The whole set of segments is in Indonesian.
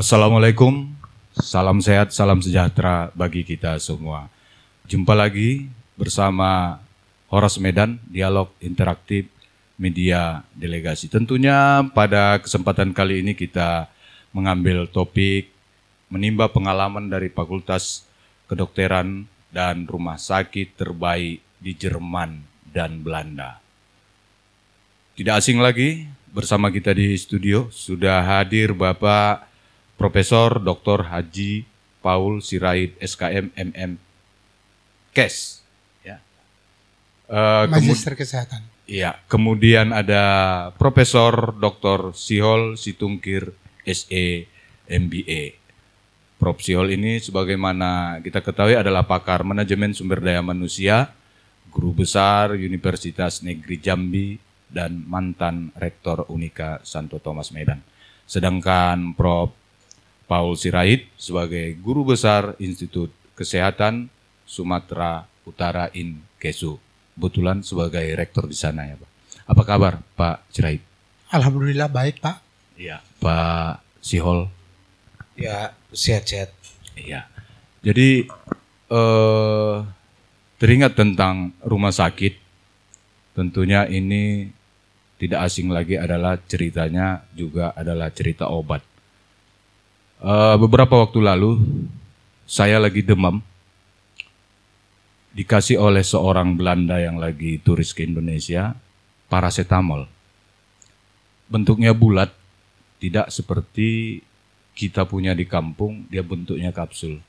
Assalamualaikum, salam sehat, salam sejahtera bagi kita semua. Jumpa lagi bersama Horas Medan, Dialog Interaktif Media Delegasi. Tentunya pada kesempatan kali ini kita mengambil topik menimba pengalaman dari Fakultas Kedokteran dan Rumah Sakit terbaik di Jerman dan Belanda. Tidak asing lagi, bersama kita di studio sudah hadir Bapak Profesor Dr. Haji Paul Sirait SKM MM Kes. Ya. Magister Kesehatan. Iya, kemudian ada Profesor Dr. Sihol Situngkir SE MBA. Prof. Sihol ini sebagaimana kita ketahui adalah pakar manajemen sumber daya manusia, guru besar Universitas Negeri Jambi, dan mantan Rektor Unika Santo Thomas Medan. Sedangkan Prof. Paul Sirait sebagai Guru Besar Institut Kesehatan Sumatera Utara INKESU. Kebetulan sebagai Rektor di sana ya Pak. Apa kabar Pak Sirait? Alhamdulillah baik Pak. Iya. Pak Sihol? Ya, sehat-sehat. Iya. Jadi teringat tentang rumah sakit. Tentunya ini tidak asing lagi adalah ceritanya juga adalah cerita obat. Beberapa waktu lalu saya lagi demam, dikasih oleh seorang Belanda yang lagi turis ke Indonesia paracetamol. Bentuknya bulat, tidak seperti kita punya di kampung, dia bentuknya kapsul.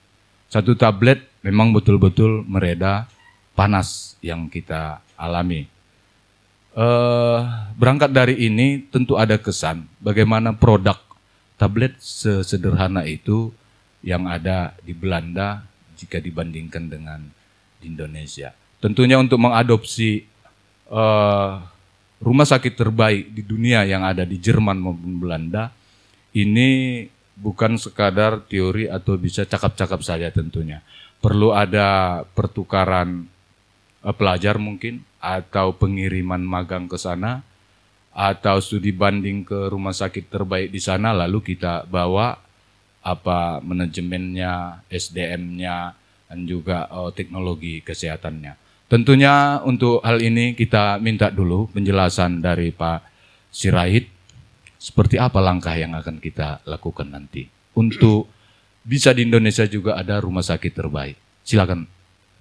Satu tablet memang betul-betul mereda panas yang kita alami. Berangkat dari ini tentu ada kesan bagaimana produk tablet sesederhana itu yang ada di Belanda jika dibandingkan dengan di Indonesia. Tentunya untuk mengadopsi rumah sakit terbaik di dunia yang ada di Jerman maupun Belanda, ini bukan sekadar teori atau bisa cakap-cakap saja tentunya. Perlu ada pertukaran pelajar mungkin, atau pengiriman magang ke sana, atau studi banding ke rumah sakit terbaik di sana, lalu kita bawa apa manajemennya, SDM-nya, dan juga teknologi kesehatannya. Tentunya untuk hal ini kita minta dulu penjelasan dari Pak Sirait, seperti apa langkah yang akan kita lakukan nanti untuk bisa di Indonesia juga ada rumah sakit terbaik. Silakan.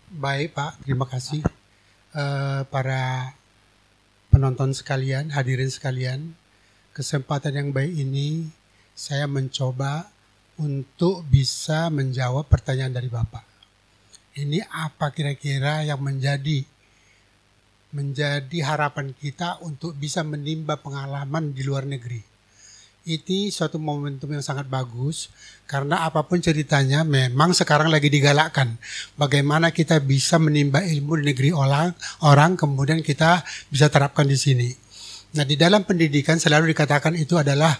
Baik Pak, terima kasih para penonton sekalian, hadirin sekalian. Kesempatan yang baik ini saya mencoba untuk bisa menjawab pertanyaan dari Bapak. Ini apa kira-kira yang menjadi harapan kita untuk bisa menimba pengalaman di luar negeri. Ini suatu momentum yang sangat bagus karena apapun ceritanya memang sekarang lagi digalakkan. Bagaimana kita bisa menimba ilmu di negeri orang kemudian kita bisa terapkan di sini. Nah, di dalam pendidikan selalu dikatakan itu adalah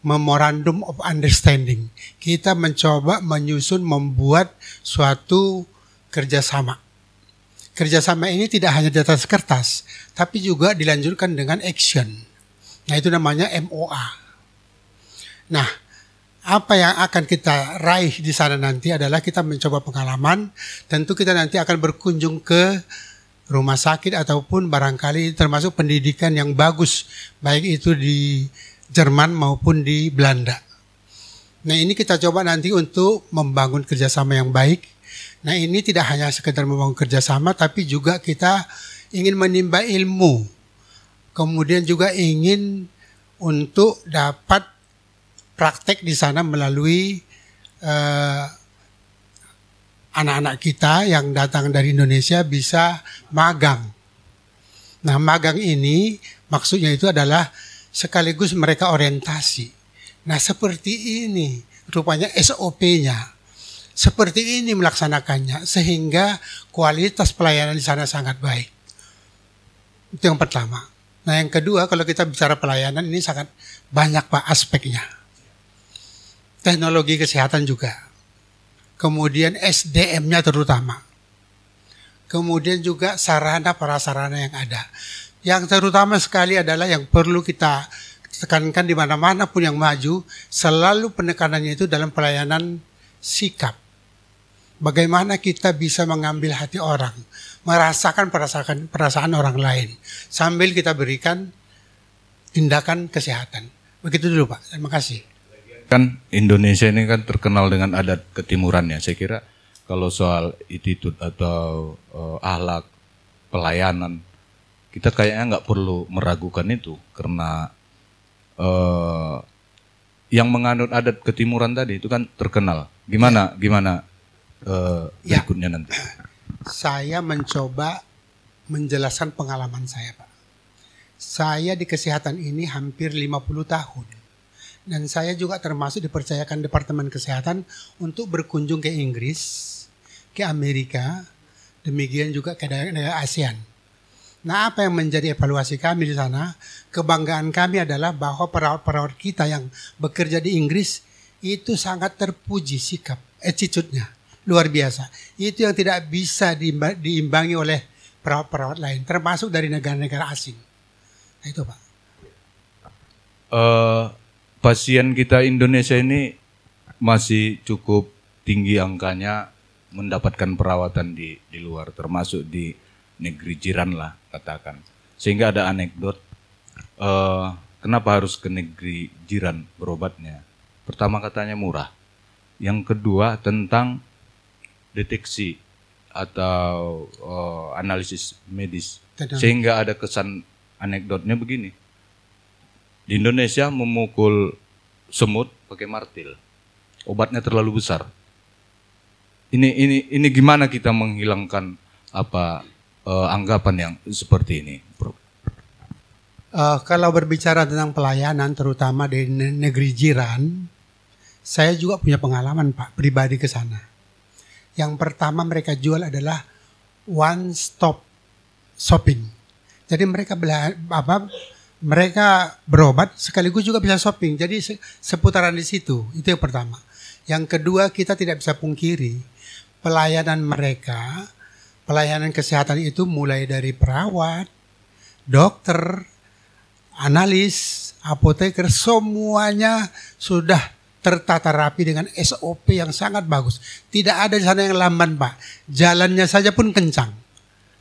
memorandum of understanding. Kita mencoba menyusun, membuat suatu kerjasama. Kerjasama ini tidak hanya di atas kertas, tapi juga dilanjutkan dengan action. Nah, itu namanya MOA. Nah, apa yang akan kita raih di sana nanti adalah kita mencoba pengalaman. Tentu kita nanti akan berkunjung ke rumah sakit ataupun barangkali termasuk pendidikan yang bagus, baik itu di Jerman maupun di Belanda. Nah, ini kita coba nanti untuk membangun kerjasama yang baik. Nah, ini tidak hanya sekedar membangun kerjasama, tapi juga kita ingin menimba ilmu. Kemudian juga ingin untuk dapat praktek di sana melalui anak-anak kita yang datang dari Indonesia bisa magang. Nah, magang ini maksudnya itu adalah sekaligus mereka orientasi. Nah, seperti ini rupanya SOP-nya. Seperti ini melaksanakannya sehingga kualitas pelayanan di sana sangat baik. Itu yang pertama. Nah, yang kedua kalau kita bicara pelayanan ini sangat banyak Pak aspeknya. Teknologi kesehatan juga. Kemudian SDM-nya terutama. Kemudian juga sarana prasarana yang ada. Yang terutama sekali adalah yang perlu kita tekankan di mana-mana pun yang maju, selalu penekanannya itu dalam pelayanan sikap. Bagaimana kita bisa mengambil hati orang, merasakan perasaan orang lain, sambil kita berikan tindakan kesehatan. Begitu dulu Pak, terima kasih. Kan Indonesia ini kan terkenal dengan adat ketimurannya. Saya kira kalau soal attitude atau akhlak pelayanan, kita kayaknya nggak perlu meragukan itu, karena yang menganut adat ketimuran tadi itu kan terkenal. Gimana berikutnya nanti? Saya mencoba menjelaskan pengalaman saya Pak. Saya di kesehatan ini hampir 50 tahun. Dan saya juga termasuk dipercayakan Departemen Kesehatan untuk berkunjung ke Inggris, ke Amerika, demikian juga ke daerah ASEAN. Nah, apa yang menjadi evaluasi kami di sana, kebanggaan kami adalah bahwa perawat-perawat kita yang bekerja di Inggris itu sangat terpuji sikap, attitude-nya, luar biasa. Itu yang tidak bisa diimbangi oleh perawat-perawat lain, termasuk dari negara-negara asing. Nah, itu Pak. Pasien kita Indonesia ini masih cukup tinggi angkanya mendapatkan perawatan di luar, termasuk di negeri jiran lah katakan. Sehingga ada anekdot, kenapa harus ke negeri jiran berobatnya? Pertama katanya murah. Yang kedua tentang deteksi atau analisis medis. Sehingga ada kesan anekdotnya begini. Di Indonesia memukul semut pakai martil. Obatnya terlalu besar. Ini gimana kita menghilangkan anggapan yang seperti ini, Bro? Kalau berbicara tentang pelayanan, terutama di negeri jiran, saya juga punya pengalaman Pak, pribadi ke sana. Yang pertama mereka jual adalah one stop shopping. Jadi mereka berobat sekaligus juga bisa shopping. Jadi seputaran di situ. Itu yang pertama. Yang kedua, kita tidak bisa pungkiri pelayanan mereka, pelayanan kesehatan itu mulai dari perawat, dokter, analis, apoteker, semuanya sudah tertata rapi dengan SOP yang sangat bagus. Tidak ada di sana yang lamban Pak. Jalannya saja pun kencang.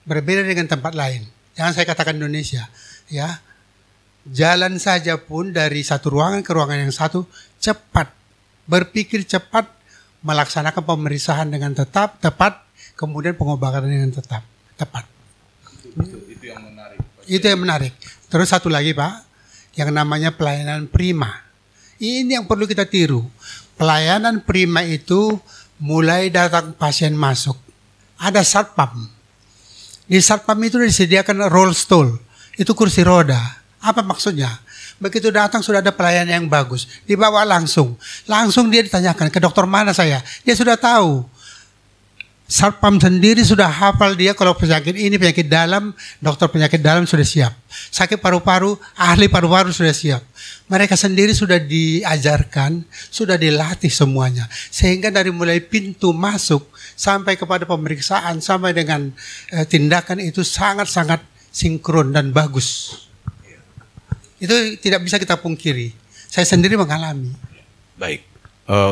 Berbeda dengan tempat lain. Jangan saya katakan Indonesia, ya. Jalan saja pun dari satu ruangan ke ruangan yang satu cepat, berpikir cepat, melaksanakan pemeriksaan dengan tepat, kemudian pengobatan dengan tepat. Itu yang menarik. Itu yang menarik. Terus satu lagi Pak, yang namanya pelayanan prima. Ini yang perlu kita tiru. Pelayanan prima itu mulai datang pasien masuk, ada satpam. Di satpam itu disediakan roll stool, itu kursi roda. Apa maksudnya? Begitu datang sudah ada pelayanan yang bagus, dibawa langsung dia ditanyakan, ke dokter mana saya? Dia sudah tahu. Satpam sendiri sudah hafal dia kalau penyakit ini penyakit dalam, dokter penyakit dalam sudah siap. Sakit paru-paru, ahli paru-paru sudah siap. Mereka sendiri sudah diajarkan, sudah dilatih semuanya. Sehingga dari mulai pintu masuk sampai kepada pemeriksaan, sampai dengan tindakan itu sangat-sangat sinkron dan bagus. Itu tidak bisa kita pungkiri. Saya sendiri mengalami. Baik,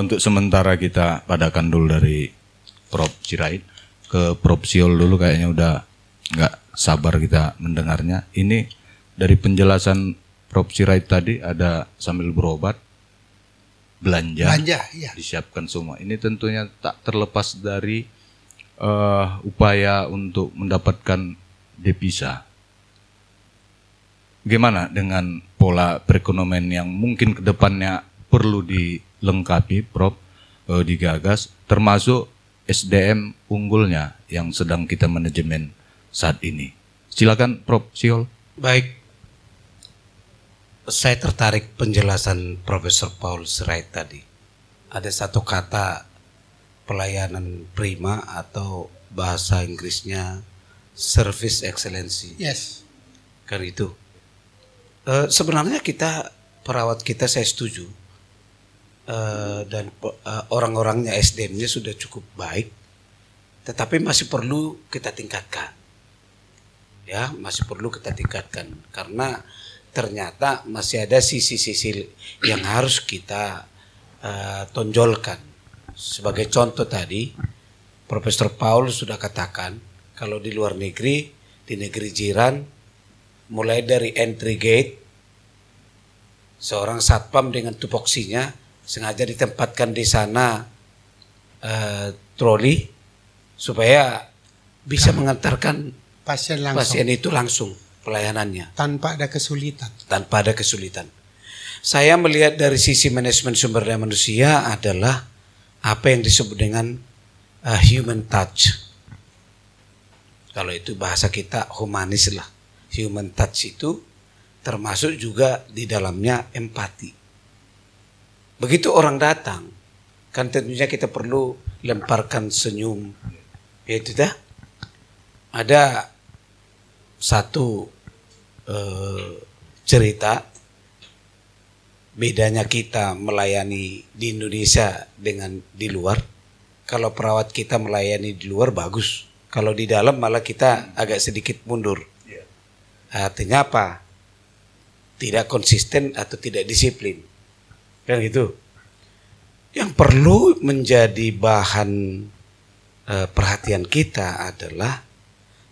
untuk sementara kita padakan dulu dari Prof. Sirait ke Prof. Siol dulu, kayaknya udah nggak sabar kita mendengarnya. Ini dari penjelasan Prof. Sirait tadi ada sambil berobat, belanja iya. Disiapkan semua. Ini tentunya tak terlepas dari upaya untuk mendapatkan devisa. Bagaimana dengan pola perekonomian yang mungkin ke depannya perlu dilengkapi, Prof, digagas, termasuk SDM unggulnya yang sedang kita manajemen saat ini. Silakan Prof. Siol. Baik, saya tertarik penjelasan Profesor Paul Sirait tadi. Ada satu kata pelayanan prima atau bahasa Inggrisnya service excellency. Yes. Kan itu. Sebenarnya perawat kita saya setuju, dan orang-orangnya SDM-nya sudah cukup baik, tetapi masih perlu kita tingkatkan, ya masih perlu kita tingkatkan karena ternyata masih ada sisi-sisi yang harus kita tonjolkan. Sebagai contoh tadi, Profesor Paul sudah katakan kalau di luar negeri, di negeri jiran, mulai dari entry gate, seorang satpam dengan tupoksinya sengaja ditempatkan di sana troli supaya bisa mengantarkan pasien itu langsung pelayanannya tanpa ada kesulitan. Saya melihat dari sisi manajemen sumber daya manusia adalah apa yang disebut dengan human touch. Kalau itu bahasa kita humanis lah. Human touch itu termasuk juga di dalamnya empati. Begitu orang datang, kan tentunya kita perlu lemparkan senyum. Itu dah. Ada satu cerita bedanya kita melayani di Indonesia dengan di luar. Kalau perawat kita melayani di luar bagus, kalau di dalam malah kita agak sedikit mundur. Artinya apa? Tidak konsisten atau tidak disiplin, kan gitu. Yang perlu menjadi bahan perhatian kita adalah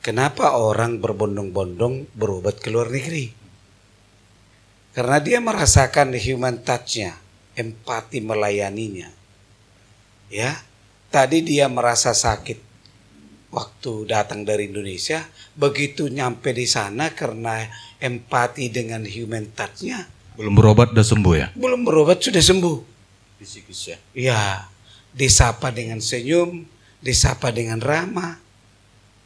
kenapa orang berbondong-bondong berobat ke luar negeri. Karena dia merasakan human touch-nya, empati melayaninya. Ya, tadi dia merasa sakit waktu datang dari Indonesia, begitu nyampe di sana karena empati dengan human touch-nya. Belum berobat udah sembuh ya? Belum berobat sudah sembuh. Psikis ya? Ya, disapa dengan senyum, disapa dengan ramah,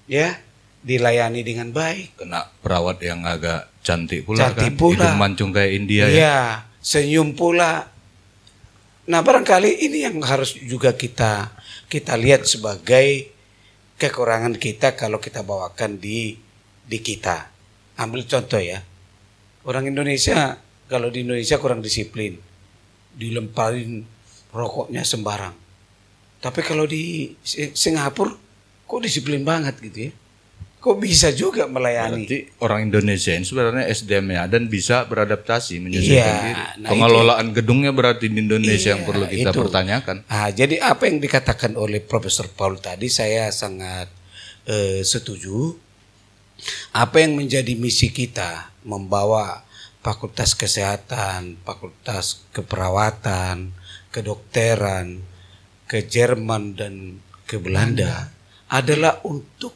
ya, dilayani dengan baik. Kena perawat yang agak cantik pula Cantik kan? pula. Hidung mancung kayak India ya? Ya, senyum pula. Nah, barangkali ini yang harus juga kita lihat sebagai kekurangan kita kalau kita bawakan di kita. Ambil contoh ya. Orang Indonesia, kalau di Indonesia kurang disiplin. Dilemparin rokoknya sembarang. Tapi kalau di Singapura kok disiplin banget gitu ya. Kok bisa juga melayani. Berarti orang Indonesia ini sebenarnya SDM-nya dan bisa beradaptasi menyesuaikan diri. Nah pengelolaan gedungnya berarti di Indonesia yang perlu kita pertanyakan. Jadi apa yang dikatakan oleh Profesor Paul tadi saya sangat setuju. Apa yang menjadi misi kita membawa Fakultas Kesehatan, Fakultas Keperawatan, Kedokteran ke Jerman dan ke Belanda adalah untuk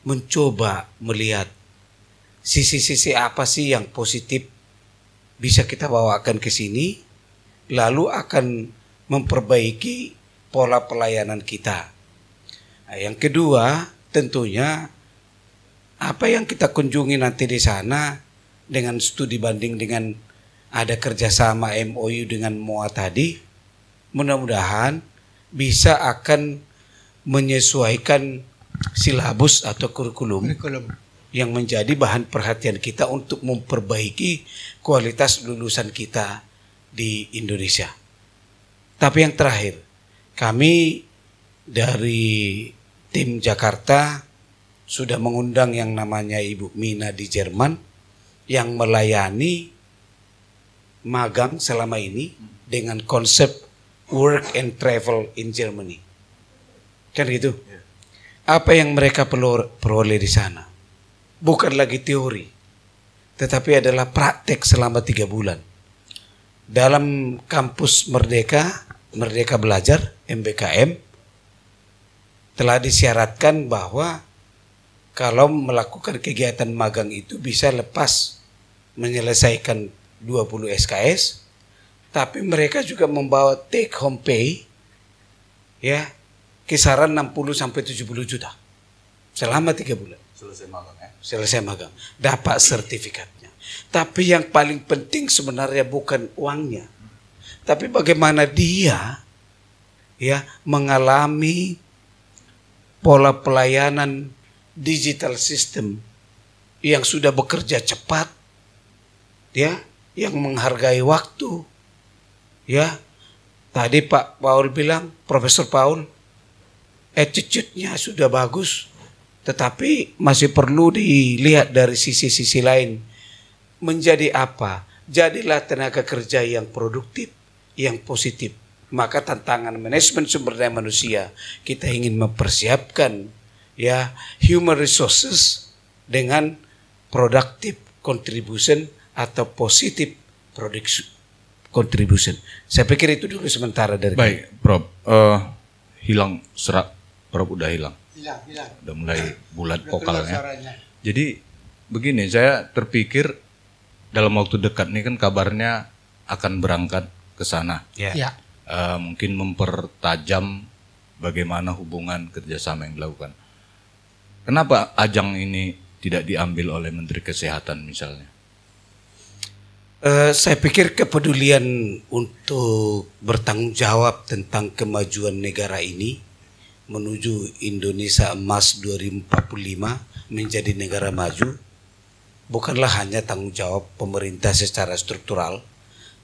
mencoba melihat sisi-sisi apa sih yang positif bisa kita bawakan ke sini, lalu akan memperbaiki pola pelayanan kita. Nah, yang kedua, tentunya apa yang kita kunjungi nanti di sana dengan studi banding dengan ada kerjasama MOU dengan MOA tadi, mudah-mudahan bisa akan menyesuaikan silabus atau kurikulum yang menjadi bahan perhatian kita untuk memperbaiki kualitas lulusan kita di Indonesia. Tapi yang terakhir, kami dari tim Jakarta sudah mengundang yang namanya Ibu Mina di Jerman yang melayani magang selama ini dengan konsep work and travel in Germany. Kan gitu. Apa yang mereka peroleh di sana bukan lagi teori, tetapi adalah praktek selama 3 bulan. Dalam kampus Merdeka Belajar, MBKM, telah disyaratkan bahwa kalau melakukan kegiatan magang itu bisa lepas menyelesaikan 20 SKS, tapi mereka juga membawa take home pay ya kisaran 60 sampai 70 juta selama 3 bulan. Selesai magang. Dapat sertifikatnya. Tapi yang paling penting sebenarnya bukan uangnya, tapi bagaimana dia ya mengalami pola pelayanan digital system yang sudah bekerja cepat, ya, yang menghargai waktu, ya. Tadi Pak Paul bilang, Profesor Paul, attitude-nya sudah bagus, tetapi masih perlu dilihat dari sisi-sisi lain. menjadi apa? Jadilah tenaga kerja yang produktif, yang positif. Maka tantangan manajemen sumber daya manusia, kita ingin mempersiapkan ya human resources dengan productive contribution atau positive contribution. Saya pikir itu dulu sementara dari Baik, Prof. Hilang serak, Prof udah hilang. Hilang. Udah mulai bulat Udah vokalnya. keluar suaranya. Jadi begini, saya terpikir dalam waktu dekat nih kan kabarnya akan berangkat ke sana. Ya. Ya. Mungkin mempertajam bagaimana hubungan kerjasama yang dilakukan. Kenapa ajang ini tidak diambil oleh Menteri Kesehatan misalnya? Saya pikir kepedulian untuk bertanggung jawab tentang kemajuan negara ini menuju Indonesia Emas 2045 menjadi negara maju bukanlah hanya tanggung jawab pemerintah secara struktural,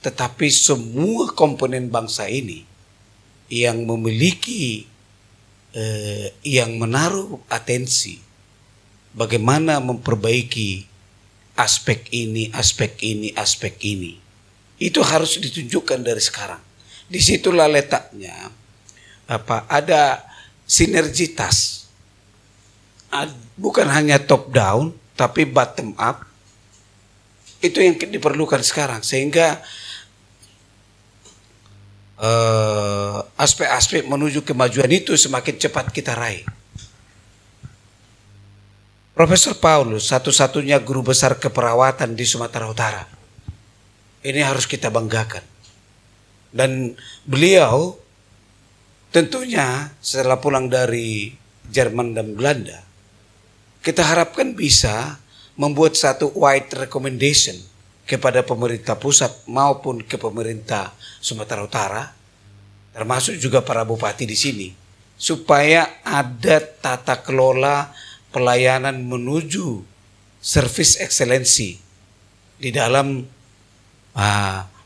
tetapi semua komponen bangsa ini yang memiliki, yang menaruh atensi bagaimana memperbaiki aspek ini, itu harus ditunjukkan dari sekarang. Disitulah letaknya ada sinergitas, bukan hanya top down tapi bottom up. Itu yang diperlukan sekarang, sehingga aspek-aspek menuju kemajuan itu semakin cepat kita raih. Profesor Paulus, satu-satunya guru besar keperawatan di Sumatera Utara, ini harus kita banggakan. Dan beliau tentunya setelah pulang dari Jerman dan Belanda, kita harapkan bisa membuat satu wide recommendation kepada pemerintah pusat maupun ke pemerintah Sumatera Utara, termasuk juga para bupati di sini, supaya ada tata kelola pelayanan menuju service excellency di dalam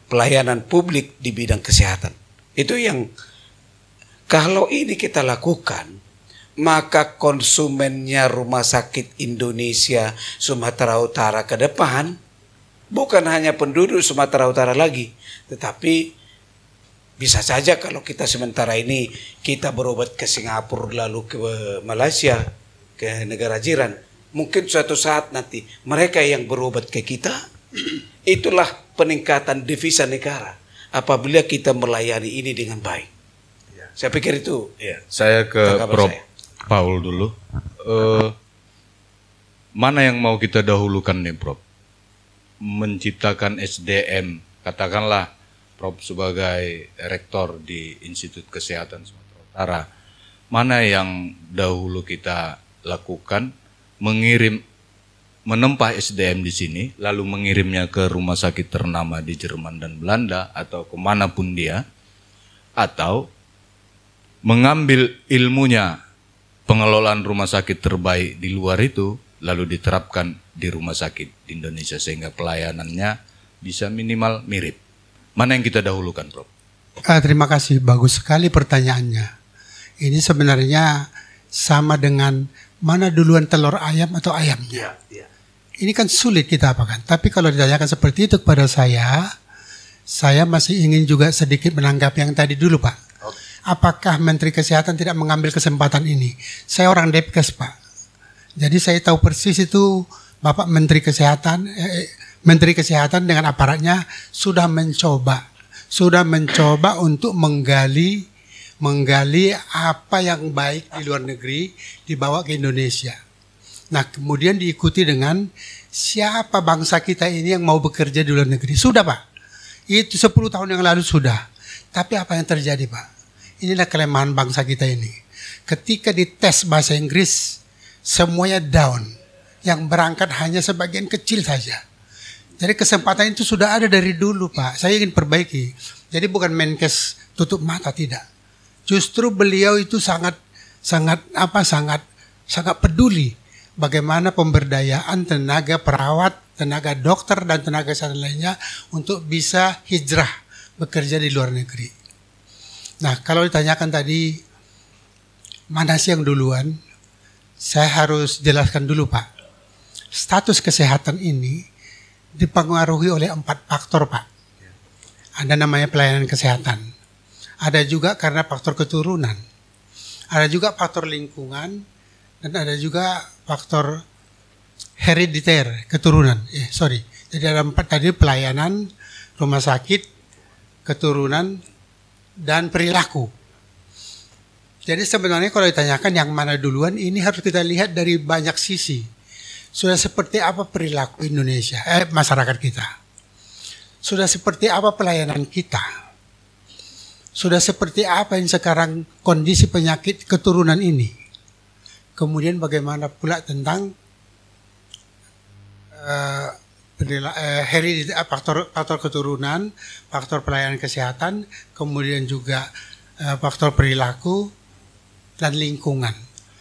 pelayanan publik di bidang kesehatan. Itu yang kalau ini kita lakukan, maka konsumennya Rumah Sakit Indonesia Sumatera Utara ke depan bukan hanya penduduk Sumatera Utara lagi, tetapi bisa saja kalau kita sementara ini kita berobat ke Singapura lalu ke Malaysia, ke negara jiran, mungkin suatu saat nanti mereka yang berobat ke kita. Itulah peningkatan devisa negara apabila kita melayani ini dengan baik. Saya pikir itu. Saya ke Prof. Paul dulu. Mana yang mau kita dahulukan nih, Prof? Menciptakan SDM, katakanlah Prof sebagai rektor di Institut Kesehatan Sumatera Utara. Mana yang dahulu kita lakukan, menempah SDM di sini, lalu mengirimnya ke rumah sakit ternama di Jerman dan Belanda atau kemanapun dia, atau mengambil ilmunya pengelolaan rumah sakit terbaik di luar itu, lalu diterapkan di rumah sakit di Indonesia sehingga pelayanannya bisa minimal mirip. Mana yang kita dahulukan, Prof? Terima kasih, bagus sekali pertanyaannya. Ini sebenarnya sama dengan mana duluan telur ayam atau ayamnya. Ini kan sulit kita apakan. Tapi kalau ditanyakan seperti itu kepada saya masih ingin juga sedikit menanggapi yang tadi dulu, Pak. Apakah Menteri Kesehatan tidak mengambil kesempatan ini? Saya orang Depkes, Pak. Jadi saya tahu persis itu Bapak Menteri Kesehatan dengan aparatnya sudah mencoba untuk menggali apa yang baik di luar negeri dibawa ke Indonesia. Nah, kemudian diikuti dengan siapa bangsa kita ini yang mau bekerja di luar negeri. Sudah, Pak. Itu 10 tahun yang lalu sudah. Tapi apa yang terjadi, Pak? Inilah kelemahan bangsa kita ini. Ketika dites bahasa Inggris, semuanya down. Yang berangkat hanya sebagian kecil saja. Jadi kesempatan itu sudah ada dari dulu, Pak. Saya ingin perbaiki. Jadi bukan Menkes tutup mata, tidak. Justru beliau itu sangat peduli bagaimana pemberdayaan tenaga perawat, tenaga dokter dan tenaga kesehatan lainnya untuk bisa hijrah bekerja di luar negeri. Nah, kalau ditanyakan tadi mana sih yang duluan, saya harus jelaskan dulu, Pak. Status kesehatan ini dipengaruhi oleh 4 faktor, Pak. Ada namanya pelayanan kesehatan. Ada juga karena faktor keturunan. Ada juga faktor lingkungan. Dan ada juga faktor herediter, keturunan. Jadi ada 4 tadi: pelayanan, rumah sakit, keturunan, dan perilaku. Jadi sebenarnya kalau ditanyakan yang mana duluan, ini harus kita lihat dari banyak sisi. Sudah seperti apa perilaku Indonesia, masyarakat kita? Sudah seperti apa pelayanan kita? Sudah seperti apa yang sekarang kondisi penyakit keturunan ini? Kemudian bagaimana pula tentang faktor keturunan, faktor pelayanan kesehatan, kemudian juga faktor perilaku dan lingkungan.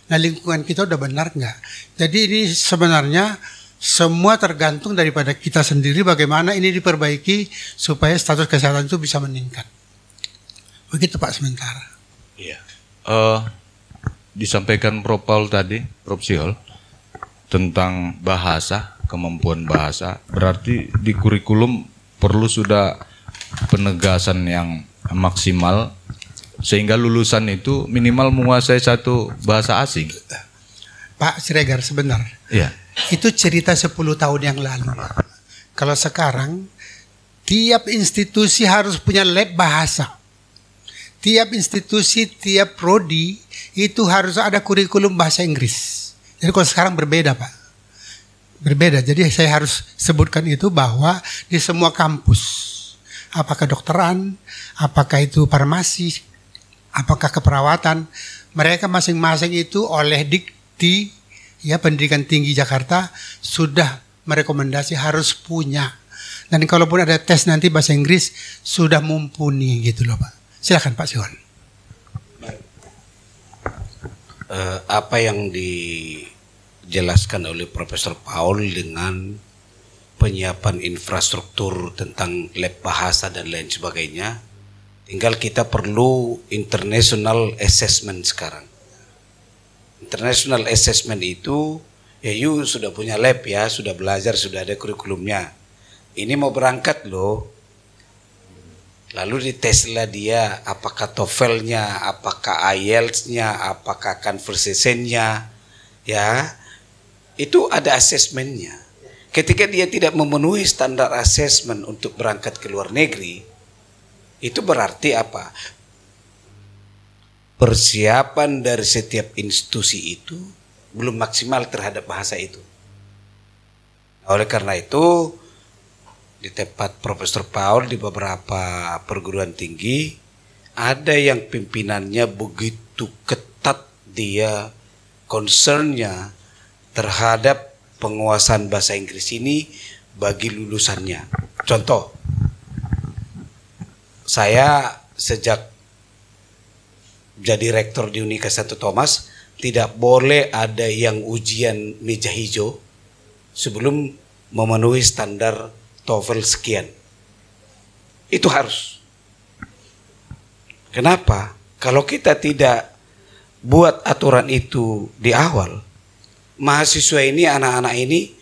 Nah, lingkungan kita udah benar nggak? Jadi ini sebenarnya semua tergantung daripada kita sendiri, bagaimana ini diperbaiki supaya status kesehatan itu bisa meningkat. Begitu Pak sementara. Iya. Disampaikan Prof. Paul tadi, Prof. Siol, tentang bahasa, kemampuan bahasa. Berarti di kurikulum perlu sudah penegasan yang maksimal sehingga lulusan itu minimal menguasai 1 bahasa asing. Pak Siregar, sebentar. Iya. Itu cerita 10 tahun yang lalu. Kalau sekarang, tiap institusi harus punya lab bahasa. Tiap institusi, tiap prodi, itu harus ada kurikulum bahasa Inggris. Jadi kalau sekarang berbeda, Pak. Berbeda. Jadi saya harus sebutkan itu bahwa di semua kampus, apakah kedokteran, apakah itu farmasi, apakah keperawatan, mereka masing-masing itu oleh Dikti, ya, Pendidikan Tinggi Jakarta sudah merekomendasi harus punya. Dan kalaupun ada tes nanti bahasa Inggris sudah mumpuni gitu loh Pak. Silakan Pak Siwan. Apa yang dijelaskan oleh Profesor Paul dengan penyiapan infrastruktur tentang lab bahasa dan lain sebagainya, tinggal kita perlu international assessment sekarang. International assessment itu, ya you sudah punya lab ya, sudah belajar, sudah ada kurikulumnya. Ini mau berangkat loh. Lalu diteslah dia, apakah TOEFL-nya, apakah IELTS-nya, apakah conversation-nya, ya. Itu ada assessment-nya. Ketika dia tidak memenuhi standar assessment untuk berangkat ke luar negeri, itu berarti apa? Persiapan dari setiap institusi itu belum maksimal terhadap bahasa itu. Oleh karena itu, di tempat Profesor Paul di beberapa perguruan tinggi, ada yang pimpinannya begitu ketat dia concernnya terhadap penguasaan bahasa Inggris ini bagi lulusannya. Contoh, saya sejak jadi rektor di Unika Santo Thomas, tidak boleh ada yang ujian meja hijau sebelum memenuhi standar TOEFL sekian. Itu harus. Kenapa? Kalau kita tidak buat aturan itu di awal, mahasiswa ini, anak-anak ini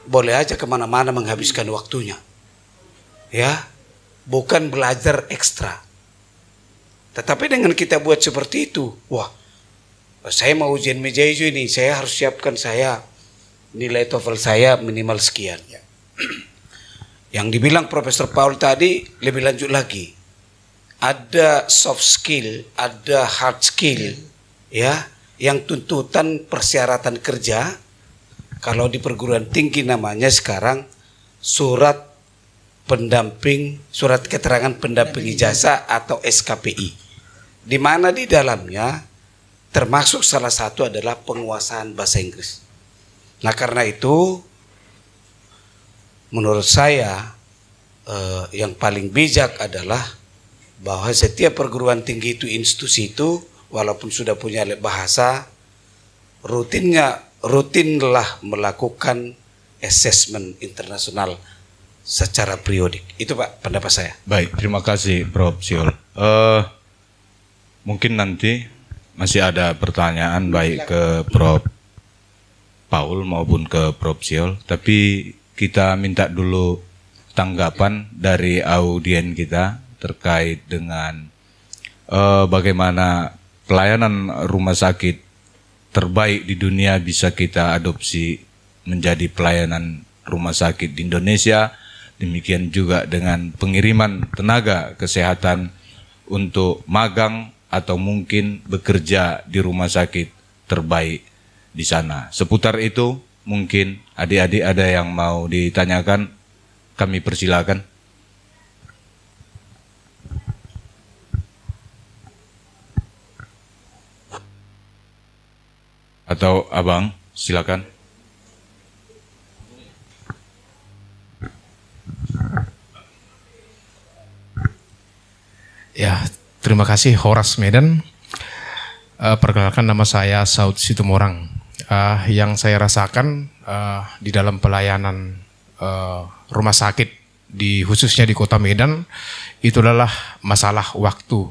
boleh aja kemana-mana menghabiskan waktunya. Ya, bukan belajar ekstra. Tetapi dengan kita buat seperti itu, wah, saya mau ujian meja hijau ini, saya harus siapkan saya nilai TOEFL saya minimal sekian. Ya. Yang dibilang Profesor Paul tadi lebih lanjut lagi. Ada soft skill, ada hard skill, ya, yang tuntutan persyaratan kerja. Kalau di perguruan tinggi namanya sekarang surat pendamping, surat keterangan pendamping ijazah atau SKPI. Di mana di dalamnya termasuk salah satu adalah penguasaan bahasa Inggris. Nah, karena itu menurut saya yang paling bijak adalah bahwa setiap perguruan tinggi itu, institusi itu, walaupun sudah punya bahasa, rutinlah melakukan assessment internasional secara periodik. Itu Pak pendapat saya. Baik, terima kasih Prof. Siol. Mungkin nanti masih ada pertanyaan baik ke Prof. Paul maupun ke Prof. Siol, tapi kita minta dulu tanggapan dari audien kita terkait dengan bagaimana pelayanan rumah sakit terbaik di dunia bisa kita adopsi menjadi pelayanan rumah sakit di Indonesia. Demikian juga dengan pengiriman tenaga kesehatan untuk magang atau mungkin bekerja di rumah sakit terbaik di sana. Seputar itu mungkin adik-adik ada yang mau ditanyakan, kami persilakan. Atau abang, silakan. Ya, terima kasih Horas Medan. Perkenalkan, nama saya Saud Situmorang. Yang saya rasakan di dalam pelayanan rumah sakit khususnya di Kota Medan itu adalah masalah waktu,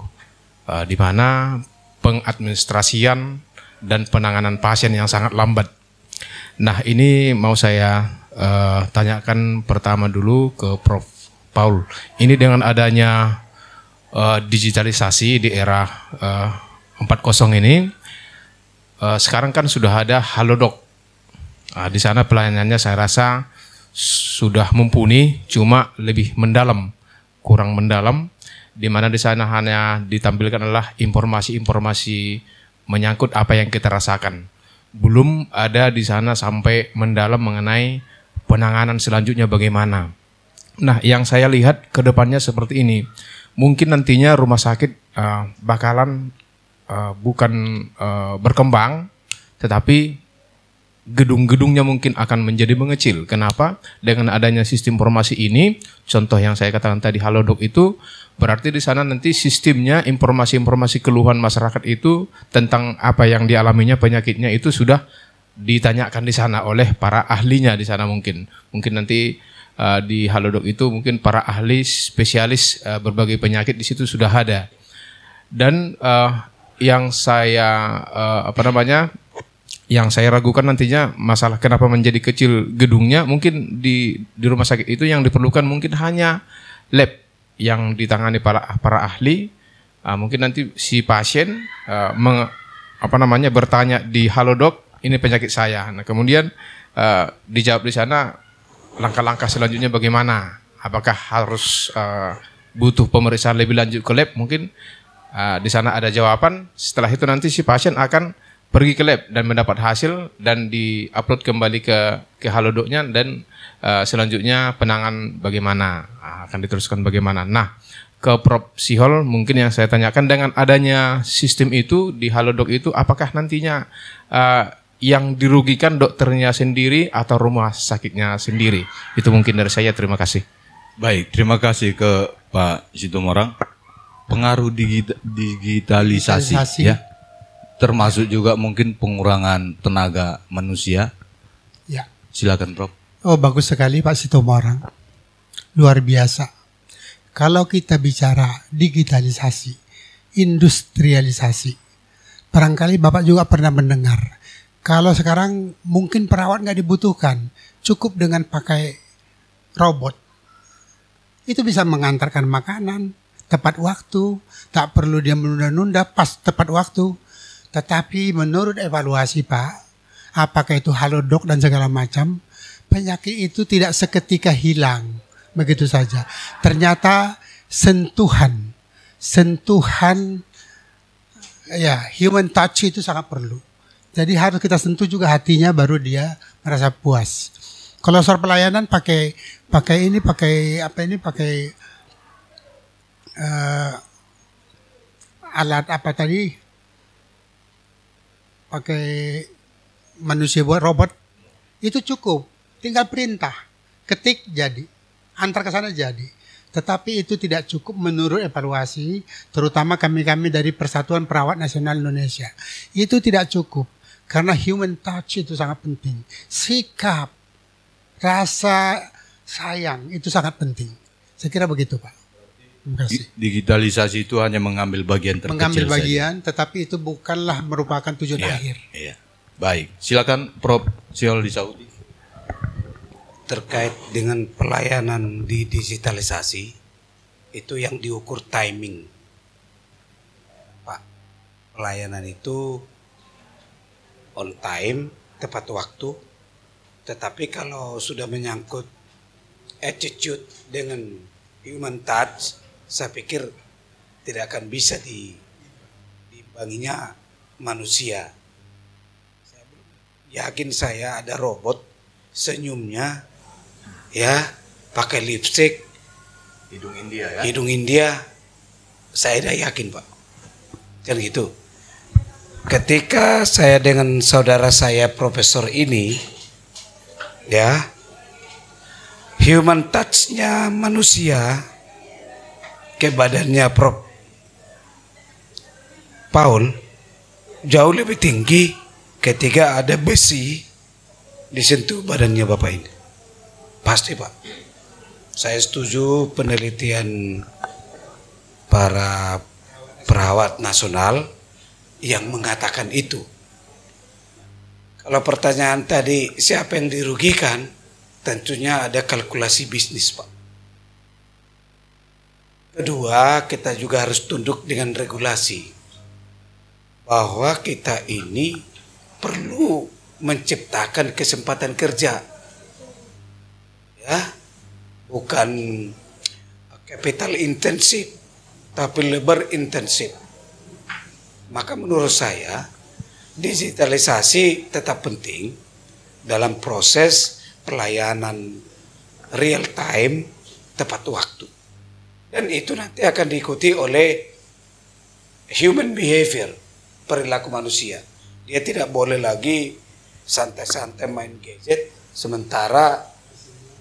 di mana pengadministrasian dan penanganan pasien yang sangat lambat. Nah, ini mau saya tanyakan pertama dulu ke Prof. Paul. Ini dengan adanya digitalisasi di era 4.0 ini, sekarang kan sudah ada Halodoc. Di sana pelayanannya saya rasa sudah mumpuni, cuma lebih mendalam, kurang mendalam, di mana di sana hanya ditampilkan adalah informasi-informasi menyangkut apa yang kita rasakan. Belum ada di sana sampai mendalam mengenai penanganan selanjutnya bagaimana. Nah, yang saya lihat ke depannya seperti ini. Mungkin nantinya rumah sakit bakalan bukan berkembang, tetapi gedung-gedungnya mungkin akan menjadi mengecil. Kenapa? Dengan adanya sistem informasi ini, contoh yang saya katakan tadi Halodoc itu, berarti di sana nanti sistemnya informasi-informasi keluhan masyarakat itu tentang apa yang dialaminya, penyakitnya itu sudah ditanyakan di sana oleh para ahlinya di sana mungkin. Mungkin nanti di Halodoc itu mungkin para ahli spesialis berbagai penyakit di situ sudah ada. Dan yang saya yang saya ragukan nantinya masalah kenapa menjadi kecil gedungnya, mungkin di rumah sakit itu yang diperlukan mungkin hanya lab yang ditangani para ahli. Mungkin nanti si pasien bertanya di Halodoc, ini penyakit saya. Nah, kemudian dijawab di sana langkah-langkah selanjutnya bagaimana? Apakah harus butuh pemeriksaan lebih lanjut ke lab? Mungkin di sana ada jawaban. Setelah itu nanti si pasien akan pergi ke lab dan mendapat hasil dan di-upload kembali ke Halodocnya dan selanjutnya penanganan bagaimana, akan diteruskan bagaimana. Nah, ke Prof. Sihol mungkin yang saya tanyakan, dengan adanya sistem itu di Halodoc itu, apakah nantinya yang dirugikan dokternya sendiri atau rumah sakitnya sendiri? Itu mungkin dari saya, terima kasih. Baik, terima kasih ke Pak Situmorang. Pengaruh digitalisasi ya, termasuk juga mungkin pengurangan tenaga manusia. Ya. Silakan Prof. Oh, bagus sekali Pak Situmorang. Luar biasa. Kalau kita bicara digitalisasi, industrialisasi, barangkali Bapak juga pernah mendengar. Kalau sekarang mungkin perawat nggak dibutuhkan, cukup dengan pakai robot. Itu bisa mengantarkan makanan tepat waktu, tak perlu dia menunda-nunda, pas tepat waktu. Tetapi menurut evaluasi Pak, apakah itu Halodoc dan segala macam, penyakit itu tidak seketika hilang begitu saja. Ternyata sentuhan ya, human touch itu sangat perlu. Jadi harus kita sentuh juga hatinya, baru dia merasa puas. Kalau soal pelayanan pakai alat apa tadi? Pakai manusia buat robot itu cukup. Tinggal perintah, ketik jadi, antar ke sana jadi. Tetapi itu tidak cukup menurut evaluasi, terutama kami dari Persatuan Perawat Nasional Indonesia. Itu tidak cukup. Karena human touch itu sangat penting. Sikap, rasa sayang itu sangat penting. Saya kira begitu Pak. Terima kasih. Digitalisasi itu hanya mengambil bagian terkecil mengambil bagian, saja. Tetapi itu bukanlah merupakan tujuan akhir. Iya. Baik, silakan Prof. Sihol di Saudi. terkait dengan pelayanan di digitalisasi itu yang diukur timing, Pak. Pelayanan itu on time, tepat waktu. Tetapi kalau sudah menyangkut attitude dengan human touch, saya pikir tidak akan bisa diimbanginya manusia. Saya belum yakin saya ada robot senyumnya ya pakai lipstick Hidung India ya. hidung India, saya tidak yakin, Pak. Kan gitu. Ketika saya dengan saudara saya profesor ini ya, human touch-nya manusia ke badannya Prof. Paul jauh lebih tinggi ketika ada besi disentuh badannya Bapak ini. Pasti, Pak. Saya setuju penelitian para perawat nasional yang mengatakan itu. Kalau pertanyaan tadi siapa yang dirugikan, tentunya ada kalkulasi bisnis, Pak. Kedua, kita juga harus tunduk dengan regulasi bahwa kita ini perlu menciptakan kesempatan kerja, ya, bukan capital intensif, tapi labor intensif. Maka menurut saya digitalisasi tetap penting dalam proses pelayanan real time, tepat waktu. Dan itu nanti akan diikuti oleh human behavior, perilaku manusia. Dia tidak boleh lagi santai-santai main gadget sementara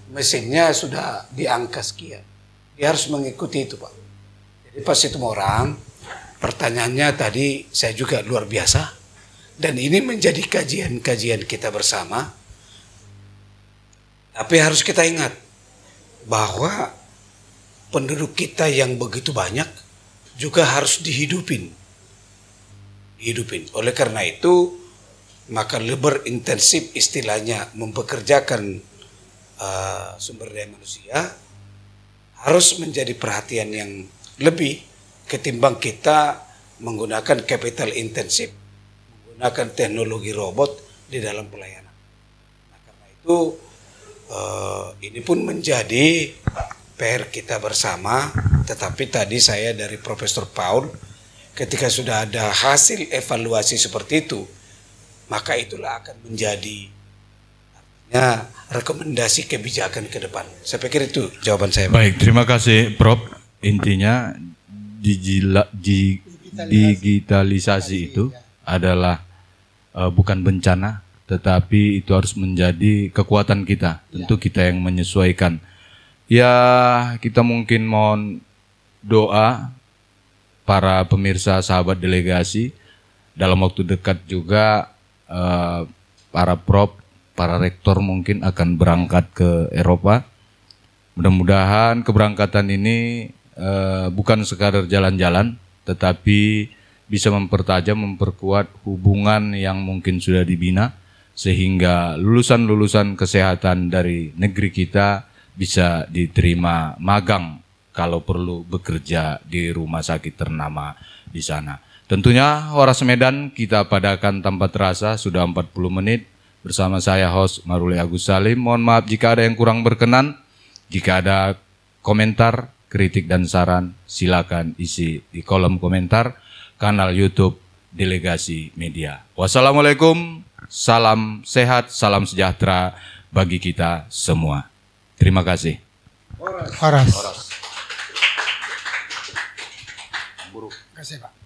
mesinnya sudah di angka sekian. Dia harus mengikuti itu, Pak. Jadi Pak Situmorang, pertanyaannya tadi saya juga luar biasa. Dan ini menjadi kajian-kajian kita bersama. Tapi harus kita ingat bahwa penduduk kita yang begitu banyak juga harus dihidupin. Oleh karena itu, maka labor intensif istilahnya mempekerjakan sumber daya manusia harus menjadi perhatian yang lebih ketimbang kita menggunakan capital intensif, menggunakan teknologi robot di dalam pelayanan. Nah, karena itu ini pun menjadi PR kita bersama. Tetapi tadi saya dari Profesor Paul, ketika sudah ada hasil evaluasi seperti itu, maka itulah akan menjadi rekomendasi kebijakan ke depan. Saya pikir itu jawaban saya. Baik, terima kasih Prof. Intinya digitalisasi itu adalah bukan bencana, tetapi itu harus menjadi kekuatan kita. Tentu kita yang menyesuaikan. Ya, kita mungkin mohon doa para pemirsa sahabat delegasi dalam waktu dekat juga para prof, para rektor mungkin akan berangkat ke Eropa. Mudah-mudahan keberangkatan ini bukan sekadar jalan-jalan, tetapi bisa mempertajam, memperkuat hubungan yang mungkin sudah dibina, sehingga lulusan-lulusan kesehatan dari negeri kita bisa diterima magang kalau perlu bekerja di rumah sakit ternama di sana. Tentunya Horas Medan kita padakan tanpa terasa sudah 40 menit bersama saya host Maruli Agus Salim. Mohon maaf jika ada yang kurang berkenan. Jika ada komentar, kritik dan saran silakan isi di kolom komentar kanal YouTube Delegasi Media. Wassalamualaikum, salam sehat, salam sejahtera bagi kita semua. Terima kasih. Horas. Terima kasih, Pak.